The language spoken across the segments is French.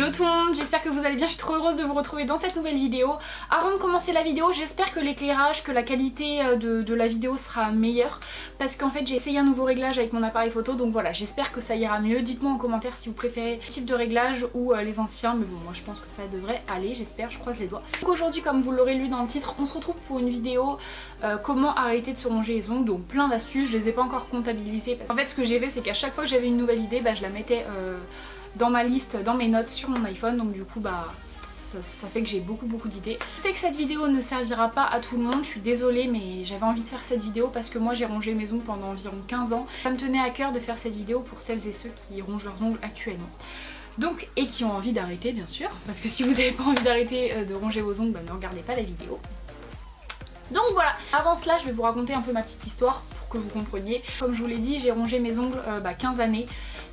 Hello tout le monde, j'espère que vous allez bien, je suis trop heureuse de vous retrouver dans cette nouvelle vidéo. Avant de commencer la vidéo, j'espère que l'éclairage, que la qualité de la vidéo sera meilleure, parce qu'en fait j'ai essayé un nouveau réglage avec mon appareil photo, donc voilà, j'espère que ça ira mieux. Dites-moi en commentaire si vous préférez ce type de réglage ou les anciens, mais bon moi je pense que ça devrait aller, j'espère, je croise les doigts. Donc aujourd'hui, comme vous l'aurez lu dans le titre, on se retrouve pour une vidéo comment arrêter de se ronger les ongles, donc plein d'astuces, je les ai pas encore comptabilisées, parce qu'en fait ce que j'ai fait c'est qu'à chaque fois que j'avais une nouvelle idée, je la mettais dans ma liste, dans mes notes sur mon iPhone, donc du coup ça fait que j'ai beaucoup d'idées. Je sais que cette vidéo ne servira pas à tout le monde, je suis désolée, mais j'avais envie de faire cette vidéo parce que moi j'ai rongé mes ongles pendant environ 15 ans. Ça me tenait à cœur de faire cette vidéo pour celles et ceux qui rongent leurs ongles actuellement. Donc, et qui ont envie d'arrêter bien sûr, parce que si vous n'avez pas envie d'arrêter de ronger vos ongles, ne regardez pas la vidéo. Donc voilà, avant cela je vais vous raconter un peu ma petite histoire pour que vous compreniez. Comme je vous l'ai dit, j'ai rongé mes ongles 15 années.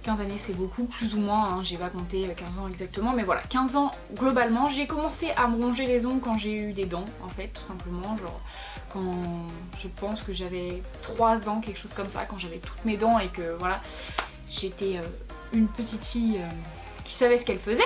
15 années c'est beaucoup, plus ou moins, hein, j'ai pas compté 15 ans exactement, mais voilà, 15 ans globalement. J'ai commencé à me ronger les ongles quand j'ai eu des dents en fait, tout simplement, genre quand je pense que j'avais 3 ans, quelque chose comme ça, quand j'avais toutes mes dents et que voilà, j'étais une petite fille qui savait ce qu'elle faisait.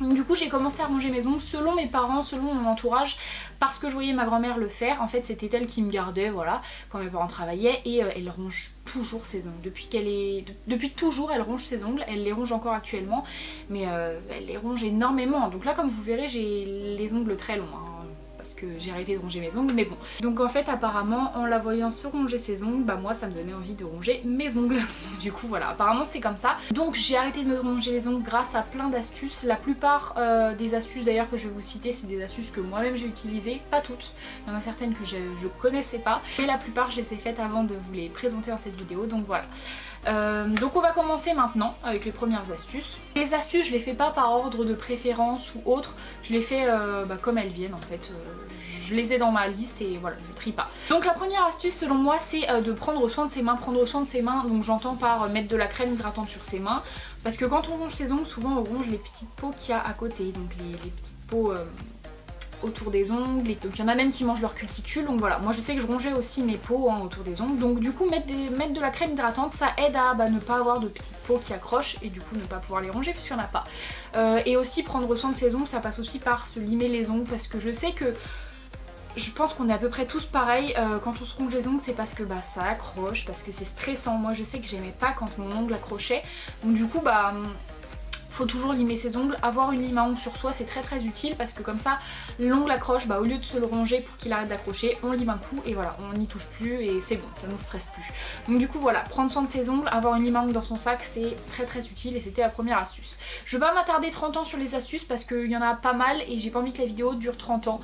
Donc du coup j'ai commencé à ronger mes ongles selon mes parents, selon mon entourage, parce que je voyais ma grand-mère le faire. En fait c'était elle qui me gardait, voilà, quand mes parents travaillaient, et elle ronge toujours ses ongles. Depuis toujours elle ronge ses ongles, elle les ronge encore actuellement, mais elle les ronge énormément. Donc là comme vous verrez j'ai les ongles très longs, hein, parce que j'ai arrêté de ronger mes ongles, mais bon. Donc en fait apparemment en la voyant se ronger ses ongles, moi ça me donnait envie de ronger mes ongles. Donc du coup voilà, apparemment c'est comme ça. Donc j'ai arrêté de me ronger les ongles grâce à plein d'astuces. La plupart des astuces d'ailleurs que je vais vous citer, c'est des astuces que moi-même j'ai utilisées, pas toutes. Il y en a certaines que je connaissais pas, et la plupart je les ai faites avant de vous les présenter dans cette vidéo, donc voilà. Donc on va commencer maintenant avec les premières astuces. Les astuces je les fais pas par ordre de préférence ou autre, je les fais comme elles viennent en fait. Je les ai dans ma liste et voilà, je trie pas. Donc la première astuce selon moi c'est de prendre soin de ses mains. Prendre soin de ses mains, donc j'entends par mettre de la crème hydratante sur ses mains, parce que quand on ronge ses ongles, souvent on ronge les petites peaux qu'il y a à côté, donc les petites peaux autour des ongles, et donc il y en a même qui mangent leur cuticule, donc voilà, moi je sais que je rongeais aussi mes peaux autour des ongles, donc du coup mettre de la crème hydratante ça aide à ne pas avoir de petites peaux qui accrochent et du coup ne pas pouvoir les ronger puisqu'il n'y en a pas. Et aussi prendre soin de ses ongles, ça passe aussi par se limer les ongles, parce que je sais que je pense qu'on est à peu près tous pareils, quand on se ronge les ongles c'est parce que ça accroche, parce que c'est stressant. Moi je sais que j'aimais pas quand mon ongle accrochait, donc du coup faut toujours limer ses ongles. Avoir une lime à ongles sur soi c'est très utile, parce que comme ça l'ongle accroche, au lieu de se le ronger pour qu'il arrête d'accrocher, on lime un coup et voilà, on n'y touche plus et c'est bon, ça nous stresse plus. Donc du coup voilà, prendre soin de ses ongles, avoir une lime à ongles dans son sac c'est très utile, et c'était la première astuce. Je vais pas m'attarder 30 ans sur les astuces parce qu'il y en a pas mal et j'ai pas envie que la vidéo dure 30 ans.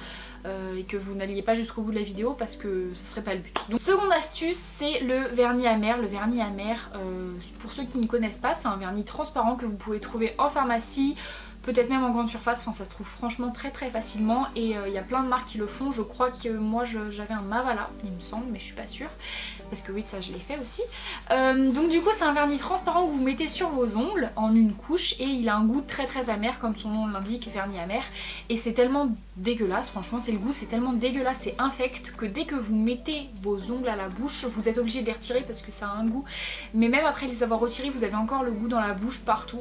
Et que vous n'alliez pas jusqu'au bout de la vidéo parce que ce serait pas le but. Donc, seconde astuce c'est le vernis amer. Le vernis amer, pour ceux qui ne connaissent pas, c'est un vernis transparent que vous pouvez trouver en pharmacie, peut-être même en grande surface, enfin ça se trouve franchement très facilement, et il y a plein de marques qui le font. Je crois que moi j'avais un Mavala il me semble, mais je suis pas sûre, parce que oui ça je l'ai fait aussi. Donc du coup c'est un vernis transparent que vous mettez sur vos ongles en une couche, et il a un goût très amer comme son nom l'indique, vernis amer, et c'est tellement dégueulasse, franchement c'est le goût, c'est tellement dégueulasse, c'est infect, que dès que vous mettez vos ongles à la bouche vous êtes obligé de les retirer parce que ça a un goût, mais même après les avoir retirés vous avez encore le goût dans la bouche partout.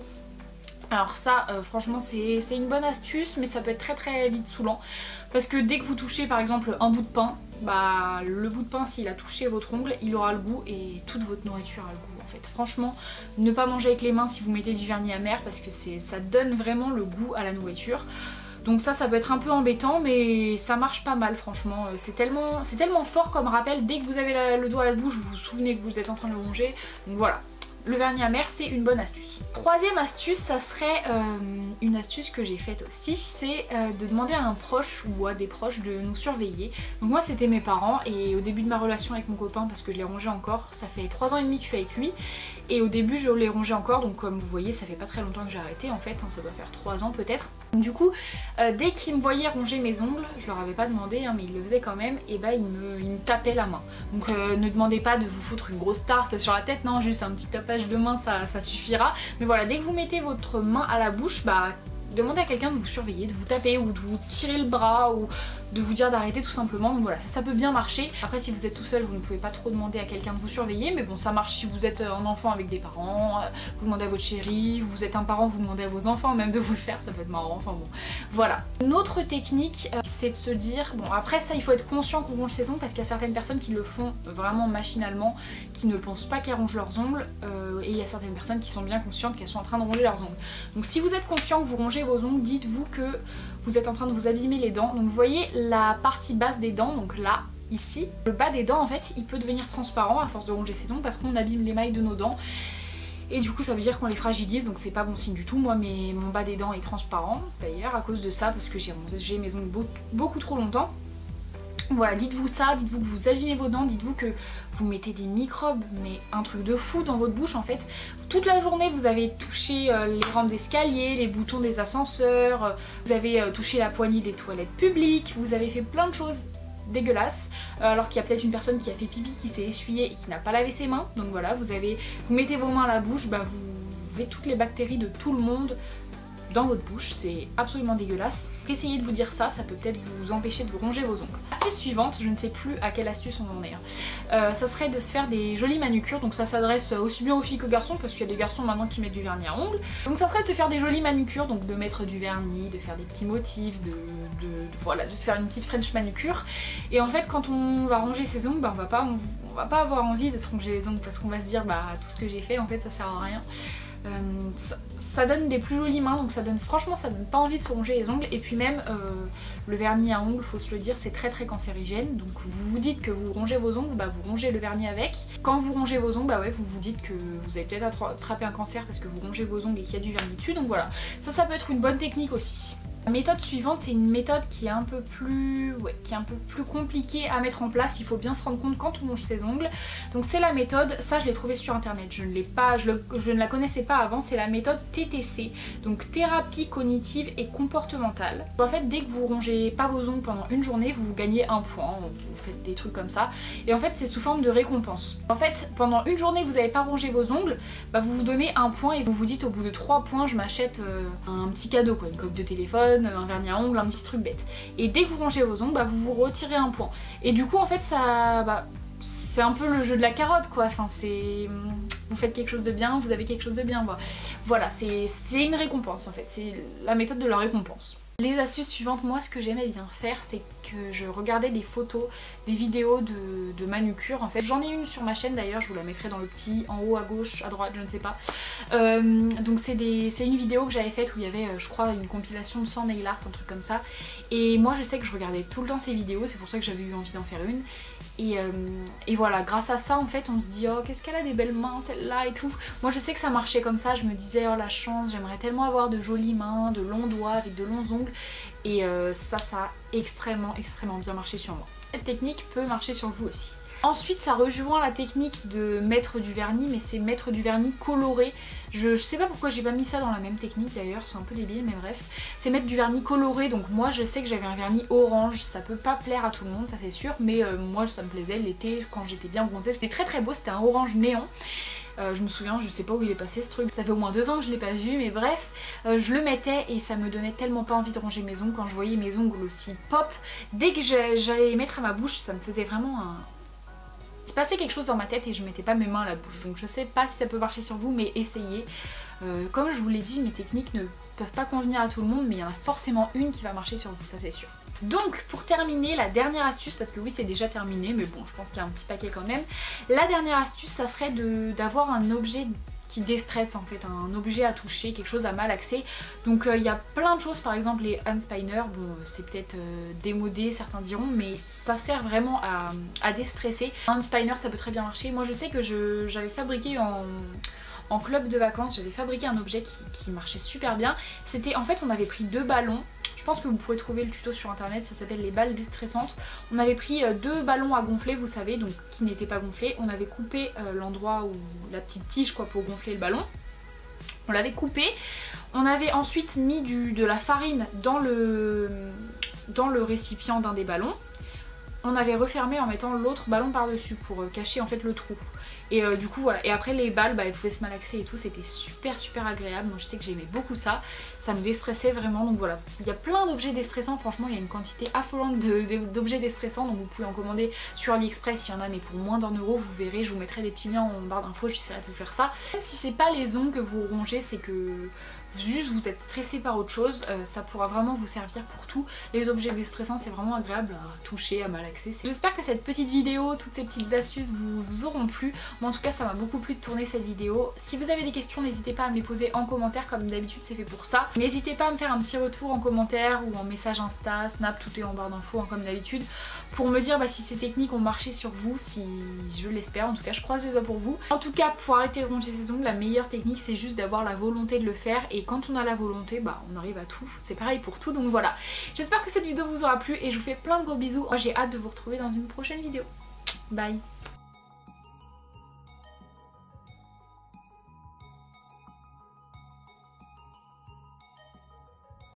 Alors ça franchement c'est une bonne astuce, mais ça peut être très vite saoulant, parce que dès que vous touchez par exemple un bout de pain, le bout de pain s'il a touché votre ongle il aura le goût, et toute votre nourriture a le goût en fait. Franchement ne pas manger avec les mains si vous mettez du vernis amer, parce que ça donne vraiment le goût à la nourriture. Donc ça peut être un peu embêtant, mais ça marche pas mal franchement. C'est tellement fort comme rappel, dès que vous avez le doigt à la bouche vous vous souvenez que vous êtes en train de le ronger, donc voilà. Le vernis amer c'est une bonne astuce. Troisième astuce, ça serait une astuce que j'ai faite aussi, c'est de demander à un proche ou à des proches de nous surveiller. Donc moi c'était mes parents, et au début de ma relation avec mon copain, parce que je l'ai rongé encore, ça fait 3 ans et demi que je suis avec lui, et au début je l'ai rongé encore, donc comme vous voyez ça fait pas très longtemps que j'ai arrêté en fait, hein, ça doit faire 3 ans peut-être. Donc du coup dès qu'ils me voyaient ronger mes ongles, je leur avais pas demandé mais ils le faisaient quand même, et ils me tapaient la main. Donc ne demandez pas de vous foutre une grosse tarte sur la tête, non, juste un petit tapage de main ça suffira. Mais voilà, dès que vous mettez votre main à la bouche, demandez à quelqu'un de vous surveiller, de vous taper ou de vous tirer le bras ou de vous dire d'arrêter tout simplement. Donc voilà, ça peut bien marcher. Après si vous êtes tout seul, vous ne pouvez pas trop demander à quelqu'un de vous surveiller, mais bon ça marche si vous êtes un enfant avec des parents, vous demandez à votre chérie, vous êtes un parent, vous demandez à vos enfants même de vous le faire, ça peut être marrant, enfin bon. Voilà. Une autre technique, c'est de se dire, bon après ça il faut être conscient qu'on ronge ses ongles parce qu'il y a certaines personnes qui le font vraiment machinalement, qui ne pensent pas qu'elles rongent leurs ongles, et il y a certaines personnes qui sont bien conscientes qu'elles sont en train de ronger leurs ongles. Donc si vous êtes conscient que vous rongez vos ongles, dites-vous que vous êtes en train de vous abîmer les dents. Donc vous voyez la partie basse des dents, donc là, ici, le bas des dents en fait il peut devenir transparent à force de ronger ses ongles parce qu'on abîme l'émail de nos dents. Et du coup ça veut dire qu'on les fragilise, donc c'est pas bon signe du tout. Moi mon bas des dents est transparent d'ailleurs à cause de ça, parce que j'ai rongé mes ongles beaucoup trop longtemps. Voilà, dites-vous ça, dites-vous que vous abîmez vos dents, dites-vous que vous mettez des microbes, mais un truc de fou dans votre bouche en fait. Toute la journée vous avez touché les rampes d'escalier, les boutons des ascenseurs, vous avez touché la poignée des toilettes publiques, vous avez fait plein de choses dégueulasses, alors qu'il y a peut-être une personne qui a fait pipi, qui s'est essuyée et qui n'a pas lavé ses mains. Donc voilà, vous mettez vos mains à la bouche, bah vous avez toutes les bactéries de tout le monde dans votre bouche, c'est absolument dégueulasse. Donc essayez de vous dire ça, ça peut peut-être vous empêcher de vous ronger vos ongles. Astuce suivante, je ne sais plus à quelle astuce on en est, ça serait de se faire des jolies manucures. Donc ça s'adresse aussi bien aux filles qu'aux garçons, parce qu'il y a des garçons maintenant qui mettent du vernis à ongles. Donc ça serait de se faire des jolies manucures, donc de mettre du vernis, de faire des petits motifs, voilà, de se faire une petite French manucure. Et en fait quand on va ronger ses ongles, bah, on va pas avoir envie de se ronger les ongles, parce qu'on va se dire bah tout ce que j'ai fait en fait ça sert à rien. Ça donne des plus jolies mains, donc franchement ça donne pas envie de se ronger les ongles. Et puis même le vernis à ongles, faut se le dire, c'est très cancérigène. Donc vous vous dites que vous rongez vos ongles, bah vous rongez le vernis avec. Quand vous rongez vos ongles, bah ouais, vous vous dites que vous avez peut-être attrapé un cancer parce que vous rongez vos ongles et qu'il y a du vernis dessus. Donc voilà, ça peut être une bonne technique aussi. La méthode suivante, c'est une méthode qui est un peu plus compliquée à mettre en place. Il faut bien se rendre compte quand on ronge ses ongles. Donc c'est la méthode, ça je l'ai trouvée sur internet, je ne la connaissais pas avant, c'est la méthode TTC, donc thérapie cognitive et comportementale. En fait dès que vous rongez pas vos ongles pendant une journée, vous gagnez un point, vous faites des trucs comme ça. Et en fait c'est sous forme de récompense. En fait pendant une journée vous n'avez pas rongé vos ongles, bah vous vous donnez un point et vous vous dites au bout de 3 points je m'achète un petit cadeau quoi, une coque de téléphone, un vernis à ongles, un petit truc bête. Et dès que vous rongez vos ongles, bah vous vous retirez un point. Et du coup en fait ça, c'est un peu le jeu de la carotte quoi, enfin c'est... Vous faites quelque chose de bien, vous avez quelque chose de bien. Voilà, c'est une récompense en fait, c'est la méthode de la récompense. Les astuces suivantes, moi ce que j'aimais bien faire, c'est que je regardais des photos, des vidéos de manucure en fait. J'en ai une sur ma chaîne d'ailleurs, je vous la mettrai dans le petit en haut à gauche, à droite, je ne sais pas. Donc c'est une vidéo que j'avais faite où il y avait je crois une compilation de 100 nail art, un truc comme ça. Et moi je sais que je regardais tout le temps ces vidéos, c'est pour ça que j'avais eu envie d'en faire une. Et voilà, grâce à ça en fait on se dit oh qu'est-ce qu'elle a des belles mains celle-là et tout. Moi je sais que ça marchait comme ça, je me disais oh la chance, j'aimerais tellement avoir de jolies mains, de longs doigts avec de longs ongles. Et ça a extrêmement bien marché sur moi. Cette technique peut marcher sur vous aussi. Ensuite ça rejoint la technique de mettre du vernis, mais c'est mettre du vernis coloré. Je sais pas pourquoi j'ai pas mis ça dans la même technique d'ailleurs, c'est un peu débile mais bref. C'est mettre du vernis coloré, donc moi je sais que j'avais un vernis orange, ça peut pas plaire à tout le monde ça c'est sûr, mais moi ça me plaisait l'été quand j'étais bien bronzée, c'était très beau, c'était un orange néon. Je me souviens, je sais pas où il est passé ce truc, ça fait au moins 2 ans que je l'ai pas vu, mais bref, je le mettais et ça me donnait tellement pas envie de ronger mes ongles quand je voyais mes ongles aussi pop. Dès que j'allais les mettre à ma bouche, ça me faisait vraiment un... Il se passait quelque chose dans ma tête et je mettais pas mes mains à la bouche, donc je sais pas si ça peut marcher sur vous, mais essayez. Comme je vous l'ai dit, mes techniques ne peuvent pas convenir à tout le monde, mais il y en a forcément une qui va marcher sur vous, ça c'est sûr. Donc pour terminer, la dernière astuce, parce que oui c'est déjà terminé, mais bon je pense qu'il y a un petit paquet quand même. La dernière astuce, ça serait d'avoir un objet qui déstresse en fait, un objet à toucher, quelque chose à malaxer. Donc il y a plein de choses, par exemple les hand spinners, bon c'est peut-être démodé certains diront, mais ça sert vraiment à déstresser. Un hand spinner ça peut très bien marcher. Moi je sais que j'avais fabriqué en club de vacances, j'avais fabriqué un objet qui marchait super bien. C'était en fait on avait pris 2 ballons. Je pense que vous pouvez trouver le tuto sur internet, ça s'appelle les balles déstressantes. On avait pris 2 ballons à gonfler, vous savez, donc qui n'étaient pas gonflés. On avait coupé l'endroit où la petite tige quoi pour gonfler le ballon. On l'avait coupé. On avait ensuite mis de la farine dans le récipient d'un des ballons. on avait refermé en mettant l'autre ballon par dessus pour cacher en fait le trou. Et du coup voilà, et après les balles elles pouvaient se malaxer et tout, c'était super agréable. Moi je sais que j'aimais beaucoup ça, ça me déstressait vraiment. Donc voilà, il y a plein d'objets déstressants, franchement il y a une quantité affolante d'objets déstressants. Donc vous pouvez en commander sur AliExpress, il y en a mais pour moins d'1 €, vous verrez, je vous mettrai des petits liens en barre d'infos, j'essaierai de vous faire ça. Même si c'est pas les ongles que vous rongez, c'est que juste vous êtes stressé par autre chose, ça pourra vraiment vous servir pour tout. Les objets déstressants c'est vraiment agréable à toucher, à malaxer. J'espère que cette petite vidéo, toutes ces petites astuces vous auront plu. Moi en tout cas ça m'a beaucoup plu de tourner cette vidéo. Si vous avez des questions n'hésitez pas à me les poser en commentaire, comme d'habitude c'est fait pour ça. N'hésitez pas à me faire un petit retour en commentaire ou en message Insta, Snap, tout est en barre d'infos comme d'habitude, pour me dire si ces techniques ont marché sur vous, si je l'espère, en tout cas je croise les doigts pour vous. En tout cas pour arrêter de ronger ses ongles, la meilleure technique c'est juste d'avoir la volonté de le faire, et quand on a la volonté, on arrive à tout, c'est pareil pour tout. Donc voilà, j'espère que cette vidéo vous aura plu et je vous fais plein de gros bisous. Moi j'ai hâte de vous retrouver dans une prochaine vidéo. Bye.